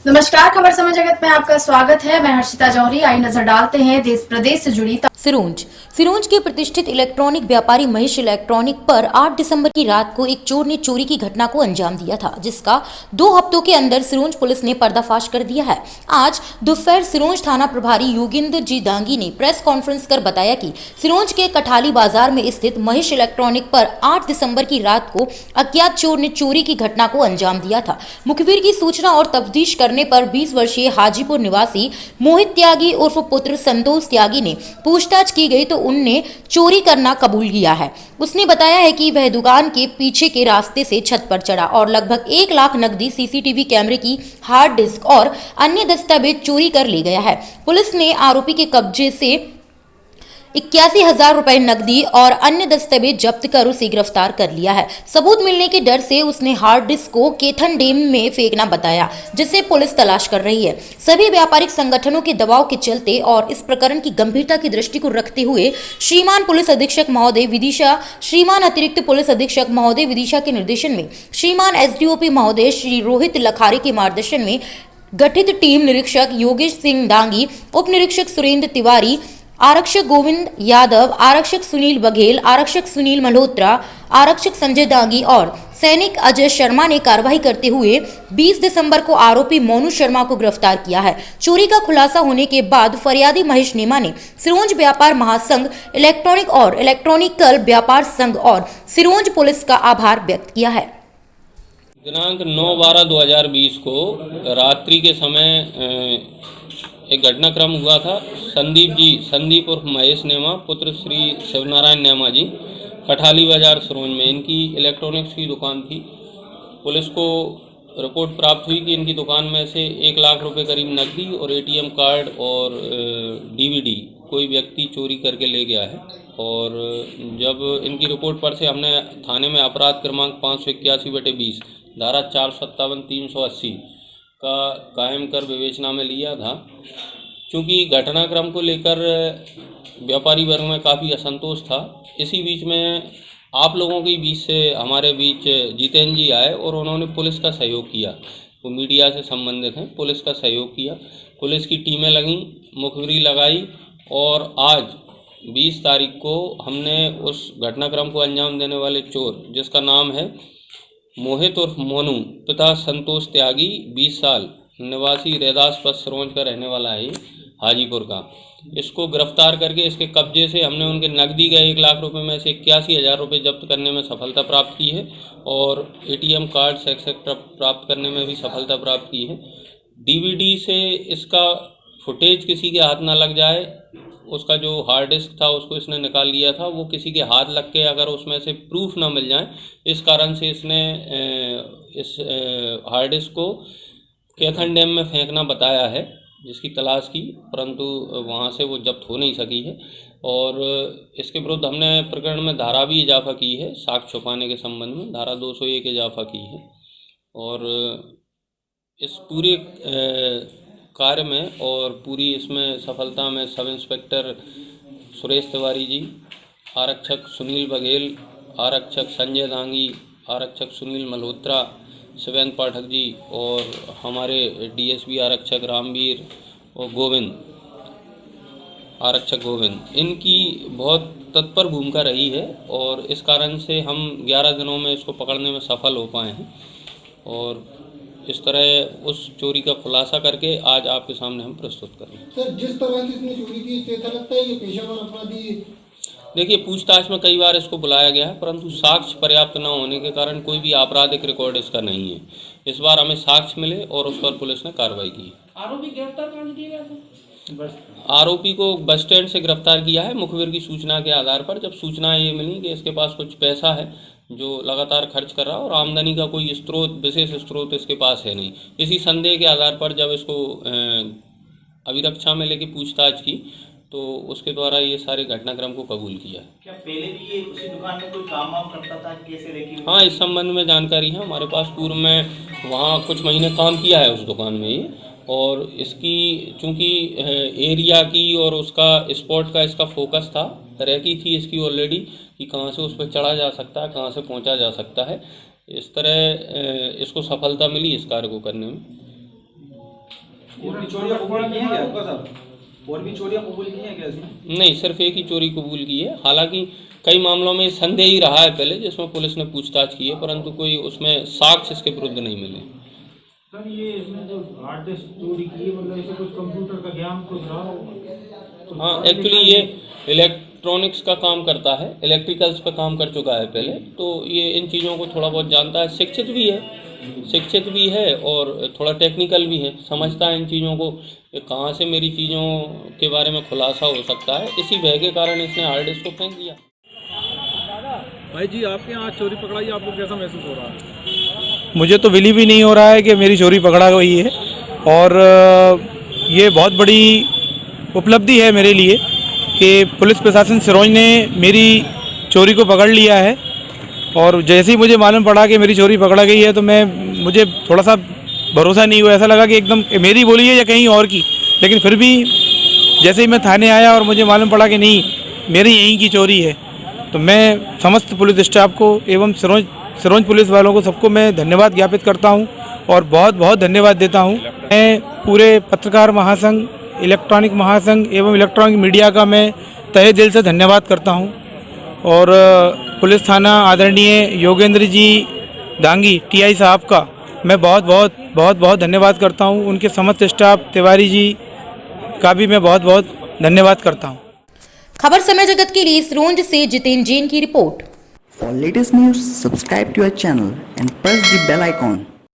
नमस्कार, खबर समय जगत में आपका स्वागत है। मैं हर्षिता जौहरी। आई नजर डालते हैं देश प्रदेश से जुड़ी सिरोंज के प्रतिष्ठित इलेक्ट्रॉनिक व्यापारी महेश इलेक्ट्रॉनिक पर 8 दिसंबर की रात को एक चोर ने चोरी की घटना को अंजाम दिया था, जिसका 2 हफ्तों के अंदर सिरोंज पुलिस ने पर्दाफाश कर दिया है। आज दोपहर सिरोंज थाना प्रभारी योगेंद्र जी दांगी ने प्रेस कॉन्फ्रेंस कर बताया कि सिरोंज के कठाली बाजार में स्थित महेश इलेक्ट्रॉनिक पर 8 दिसंबर की रात को अज्ञात चोर ने चोरी की घटना को अंजाम दिया था। मुखबिर की सूचना और तफ्तीश करने पर 20 वर्षीय हाजीपुर निवासी मोहित त्यागी उर्फ पुत्र संतोष त्यागी ने पूछताछ की गई तो उनने चोरी करना कबूल किया है। उसने बताया है कि वह दुकान के पीछे के रास्ते से छत पर चढ़ा और लगभग 1 लाख नकदी, सीसीटीवी कैमरे की हार्ड डिस्क और अन्य दस्तावेज चोरी कर ले गया है। पुलिस ने आरोपी के कब्जे से 81,000 रुपए नकदी और अन्य दस्तावेज जब्त कर उसे गिरफ्तार कर लिया है। सबूत मिलने के डर से उसने हार्ड डिस्क को केथन डैम में फेंकना बताया, जिसे पुलिस तलाश कर रही है। सभी व्यापारिक संगठनों के दबाव के चलते और इस प्रकरण की गंभीरता की दृष्टि को रखते हुए श्रीमान पुलिस अधीक्षक महोदय विदिशा, श्रीमान अतिरिक्त पुलिस अधीक्षक महोदय विदिशा के निर्देशन में, श्रीमान एसडीओपी महोदय श्री रोहित लखारी के मार्गदर्शन में गठित टीम निरीक्षक योगेश सिंह डांगी, उप निरीक्षक सुरेंद्र तिवारी, आरक्षक गोविंद यादव, आरक्षक सुनील बघेल, आरक्षक सुनील मल्होत्रा, आरक्षक संजय दांगी और सैनिक अजय शर्मा ने कार्रवाई करते हुए 20 दिसंबर को आरोपी मोनू शर्मा को गिरफ्तार किया है। चोरी का खुलासा होने के बाद फरियादी महेश नेमा ने सिरोंज व्यापार महासंघ, इलेक्ट्रॉनिक और इलेक्ट्रॉनिकल व्यापार संघ और सिरोंज पुलिस का आभार व्यक्त किया है। दिनांक 9/12/2020 को रात्रि के समय एक घटनाक्रम हुआ था। संदीप उर्फ महेश नेमा पुत्र श्री शिवनारायण नेमा जी, कठाली बाजार सिरोंज में इनकी इलेक्ट्रॉनिक्स की दुकान थी। पुलिस को रिपोर्ट प्राप्त हुई कि इनकी दुकान में से 1 लाख रुपए करीब नकदी और एटीएम कार्ड और डीवीडी कोई व्यक्ति चोरी करके ले गया है। और जब इनकी रिपोर्ट पर से हमने थाने में अपराध क्रमांक 581/20 धारा 457 380 का कायम कर विवेचना में लिया था। क्योंकि घटनाक्रम को लेकर व्यापारी वर्ग में काफ़ी असंतोष था, इसी बीच में आप लोगों के बीच से हमारे बीच जितेंद्र जी आए और उन्होंने पुलिस का सहयोग किया। वो मीडिया से संबंधित हैं, पुलिस का सहयोग किया, पुलिस की टीमें लगीं, मुखबिरी लगाई और आज 20 तारीख को हमने उस घटनाक्रम को अंजाम देने वाले चोर, जिसका नाम है मोहित उर्फ मोनू, पिता संतोष त्यागी, 20 साल, निवासी रैदास पथ सिरोंज का रहने वाला है, हाजीपुर का, इसको गिरफ्तार करके इसके कब्जे से हमने उनके नकदी का 1 लाख रुपए में से 81,000 रुपये जब्त करने में सफलता प्राप्त की है और एटीएम कार्ड्स एक्सेट्रा प्राप्त करने में भी सफलता प्राप्त की है। डीवीडी से इसका फुटेज किसी के हाथ ना लग जाए, उसका जो हार्ड डिस्क था उसको इसने निकाल लिया था, वो किसी के हाथ लग के अगर उसमें से प्रूफ ना मिल जाए, इस कारण से इसने इस हार्ड डिस्क को केथन डैम में फेंकना बताया है, जिसकी तलाश की, परंतु वहाँ से वो जब्त हो नहीं सकी है। और इसके विरुद्ध हमने प्रकरण में धारा भी इजाफा की है, साक्ष्य छुपाने के संबंध में धारा 201 इजाफा की है। और इस पूरे कार्य में और पूरी इसमें सफलता में सब इंस्पेक्टर सुरेश तिवारी जी, आरक्षक सुनील बघेल, आरक्षक संजय दांगी, आरक्षक सुनील मल्होत्रा, शिवेंद्र पाठक जी और हमारे डीएसपी आरक्षक रामवीर और आरक्षक गोविंद, इनकी बहुत तत्पर भूमिका रही है और इस कारण से हम 11 दिनों में इसको पकड़ने में सफल हो पाए हैं। और इस तरह उस चोरी का खुलासा करके आज आपके सामने हम प्रस्तुत करें। सर, जिस तरह से इसने चोरी की, इससे ऐसा लगता है ये पेशेवर अपराधी है। देखिए, पूछताछ में कई बार इसको बुलाया गया है, परंतु साक्ष्य पर्याप्त न होने के कारण कोई भी आपराधिक रिकॉर्ड इसका नहीं है। इस बार हमें साक्ष्य मिले और उस पर पुलिस ने कार्रवाई की। आरोपी गिरफ्तार कहाँ से किया गया था? आरोपी को बस स्टैंड से गिरफ्तार किया है मुखबिर की सूचना के आधार पर। जब सूचना ये मिली कि इसके पास कुछ पैसा है जो लगातार खर्च कर रहा और आमदनी का कोई स्रोत, विशेष स्रोत इसके पास है नहीं, इसी संदेह के आधार पर जब इसको अभिरक्षा में लेके पूछताछ की तो उसके द्वारा ये सारे घटनाक्रम को कबूल किया। क्या पहले भी ये उसी दुकान में कोई काम वाम करता था, कैसे लेके? हाँ, इस संबंध में जानकारी है हमारे पास। पूर्व में वहाँ कुछ महीने काम किया है उस दुकान में ये, और इसकी चूँकि एरिया की और उसका स्पॉट का इसका फोकस था, तरह की थी इसकी ऑलरेडी कि कहाँ से उस पर चढ़ा जा सकता है, कहाँ से पहुँचा जा सकता है। इस तरह इसको सफलता मिली इस कार्य को करने में। और भी चोरियां कबूल की हैं क्या आपका साहब? और भी चोरियां कबूल की हैं क्या इसमें? नहीं, सिर्फ एक ही चोरी कबूल की है। हालांकि कई मामलों में संदेह ही रहा है पहले, जिसमें पुलिस ने पूछताछ की है, परंतु कोई उसमें साक्ष्य इसके विरुद्ध नहीं मिले। सर ये इसमें जो हार्ड डिस्क चोरी की है, मतलब इसे कुछ कंप्यूटर का ज्ञान कुछ रहा हो? हाँ, एक्चुअली ये इलेक्ट्रॉनिक्स का काम करता है, इलेक्ट्रिकल्स पे काम कर चुका है पहले, तो ये इन चीज़ों को थोड़ा बहुत जानता है। शिक्षित भी है और थोड़ा टेक्निकल भी है, समझता है इन चीज़ों को, कि कहाँ से मेरी चीज़ों के बारे में खुलासा हो सकता है। इसी भय के कारण इसने हार्ड डिस्क को फेंक दिया। भाई जी, आपके यहाँ चोरी पकड़ाई, आपको कैसा महसूस हो रहा है? मुझे तो बिलीव ही नहीं हो रहा है कि मेरी चोरी पकड़ा गई है, और ये बहुत बड़ी उपलब्धि है मेरे लिए कि पुलिस प्रशासन सिरोंज ने मेरी चोरी को पकड़ लिया है। और जैसे ही मुझे मालूम पड़ा कि मेरी चोरी पकड़ा गई है तो मुझे थोड़ा सा भरोसा नहीं हुआ, ऐसा लगा कि एकदम मेरी बोली है या कहीं और की। लेकिन फिर भी जैसे ही मैं थाने आया और मुझे मालूम पड़ा कि नहीं, मेरी यहीं की चोरी है, तो मैं समस्त पुलिस स्टाफ को एवं सिरोंज पुलिस वालों को सबको मैं धन्यवाद ज्ञापित करता हूं और बहुत बहुत धन्यवाद देता हूं। मैं पूरे पत्रकार महासंघ, इलेक्ट्रॉनिक महासंघ एवं इलेक्ट्रॉनिक मीडिया का मैं तहे दिल से धन्यवाद करता हूं। और पुलिस थाना आदरणीय योगेंद्र जी दांगी टीआई साहब का मैं बहुत बहुत धन्यवाद करता हूं। उनके समस्त स्टाफ तिवारी जी का भी मैं बहुत बहुत धन्यवाद करता हूं। खबर समय जगत के लिए सिरोंज से जितेंद्र जैन की report. For latest news, subscribe to our channel and press the bell icon.